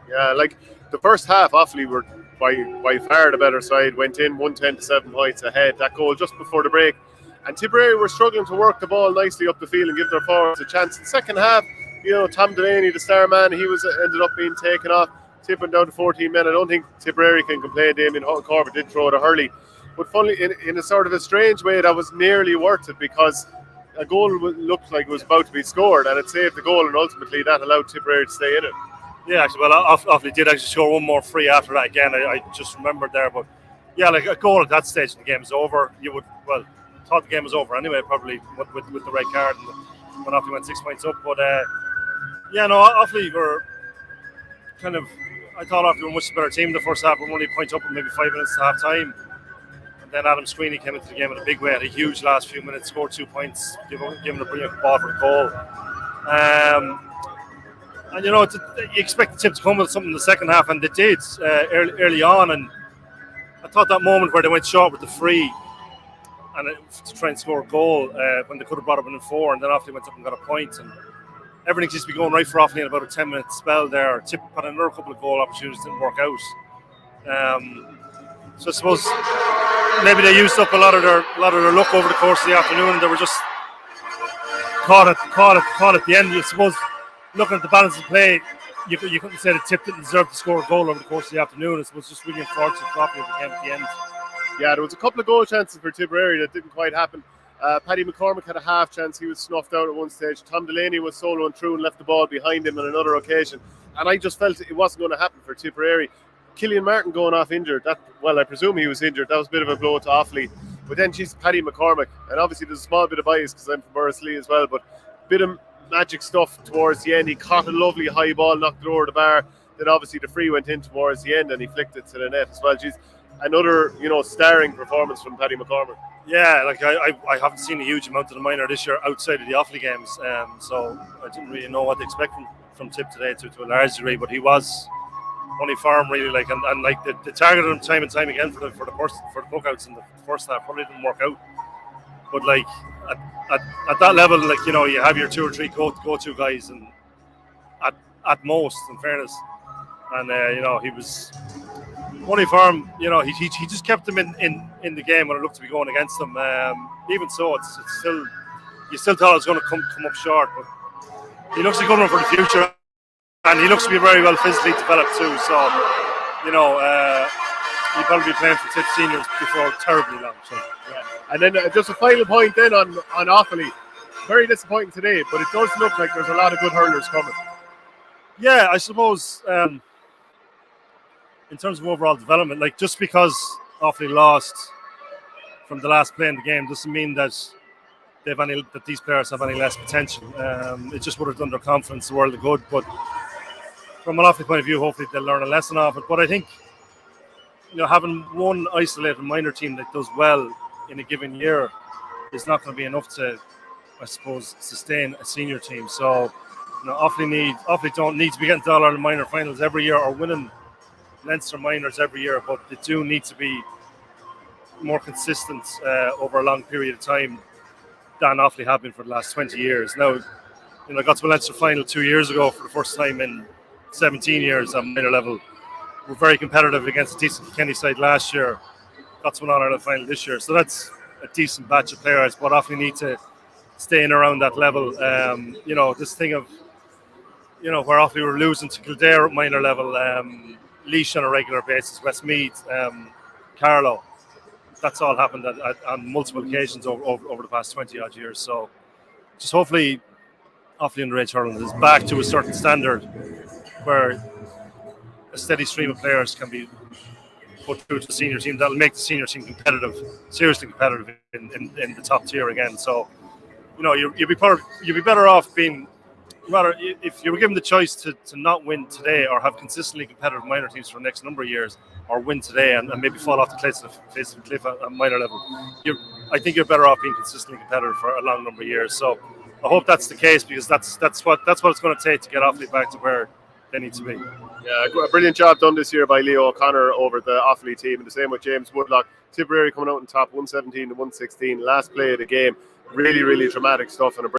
Yeah, like the first half, Offaly were by far the better side. Went in 110 to 7 points ahead. That goal just before the break, and Tipperary were struggling to work the ball nicely up the field and give their forwards a chance. In the second half, Tom Delaney, the star man, he was ended up being taken off, tipping down to 14 men. I don't think Tipperary can complain. Damien Corbett did throw it a hurley, but funnily, in a sort of a strange way, that was nearly worth it because a goal looked like it was about to be scored, and it saved the goal, and ultimately that allowed Tipperary to stay in it. Yeah, actually, well, Offaly did actually score one more free after that. Again, I just remembered there, but yeah, like a goal at that stage, the game is over. You would thought the game was over anyway, probably with the red card and when Offaly went 6 points up. But Offaly were kind of. I thought Offaly were a much better team the first half. We were only a point up in maybe 5 minutes to half time. And then Adam Sweeney came into the game in a big way, had a huge last few minutes, scored 2 points, given a brilliant ball for the goal. And you expect the Tip to come with something in the second half, and they did early on. And I thought that moment where they went short with the free and to try and score a goal when they could have brought up in 4, and then Offaly went up and got a point, and everything seems to be going right for Offaly in about a 10-minute spell there. Tip had another couple of goal opportunities, didn't work out. So I suppose maybe they used up a lot of their luck over the course of the afternoon, and they were just caught at the end. I suppose looking at the balance of play, you couldn't say that Tip didn't deserve to score a goal over the course of the afternoon. I suppose just really unfortunate for Offaly at the end. Yeah, there was a couple of goal chances for Tipperary that didn't quite happen. Paddy McCormick had a half chance. He was snuffed out at one stage. Tom Delaney was soloing through and left the ball behind him on another occasion. And I just felt it wasn't going to happen for Tipperary. Killian Martin going off injured. I presume he was injured. That was a bit of a blow to Offaly. But then she's Paddy McCormick. And obviously there's a small bit of bias because I'm from Borrisley as well. But a bit of magic stuff towards the end. He caught a lovely high ball, knocked it over the bar. Then obviously the free went in towards the end and he flicked it to the net as well. She's another, starring performance from Paddy McCormick. Yeah, like I haven't seen a huge amount of the minor this year outside of the Offaly games, so I didn't really know what to expect from Tip today to a large degree. But he was only firm really, like and like the targeted him time and time again for the puckouts in the first half probably didn't work out. But like at that level, like you have your 2 or 3 go-to guys, and at most, in fairness, and he was only firm. He just kept them in the game when it looked to be going against them. Even so, it's still you still thought it was going to come up short, but he looks a good one for the future, and he looks to be very well physically developed too. So he'll probably be playing for Tip seniors before terribly long. So. Yeah. And then just a final point then on Offaly. Very disappointing today, but it does look like there's a lot of good hurlers coming. Yeah, I suppose in terms of overall development, like just because Offaly lost from the last play in the game doesn't mean that that these players have any less potential. It just would have done their confidence the world of good. But from an Offaly point of view, hopefully they'll learn a lesson off it. But I think having one isolated minor team that does well in a given year is not going to be enough to, I suppose, sustain a senior team. So Offaly don't need to be getting to All-Ireland minor finals every year or winning Leinster minors every year, but they do need to be more consistent over a long period of time than Offaly have been for the last 20 years. Now, I got to a Leinster final 2 years ago for the first time in 17 years at minor level. We're very competitive against a decent Kenny side last year. Got to an All-Ireland final this year. So that's a decent batch of players, but Offaly need to stay in around that level. This thing of, where Offaly were losing to Kildare at minor level, Laois on a regular basis, Westmeath, Carlow. That's all happened on multiple occasions over the past 20-odd years. So just hopefully Offaly underage hurling is back to a certain standard where a steady stream of players can be put through to the senior team that'll make the senior team competitive, seriously competitive in the top tier again. So, you'd be better off being, rather, if you were given the choice to not win today or have consistently competitive minor teams for the next number of years, or win today and maybe fall off the face of the cliff at minor level, I think you're better off being consistently competitive for a long number of years. So I hope that's the case, because that's what it's going to take to get Offaly back to where they need to be. Yeah, a brilliant job done this year by Leo O'Connor over the Offaly team, and the same with James Woodlock. Tipperary coming out on top 117 to 116, last play of the game. Really, really dramatic stuff and a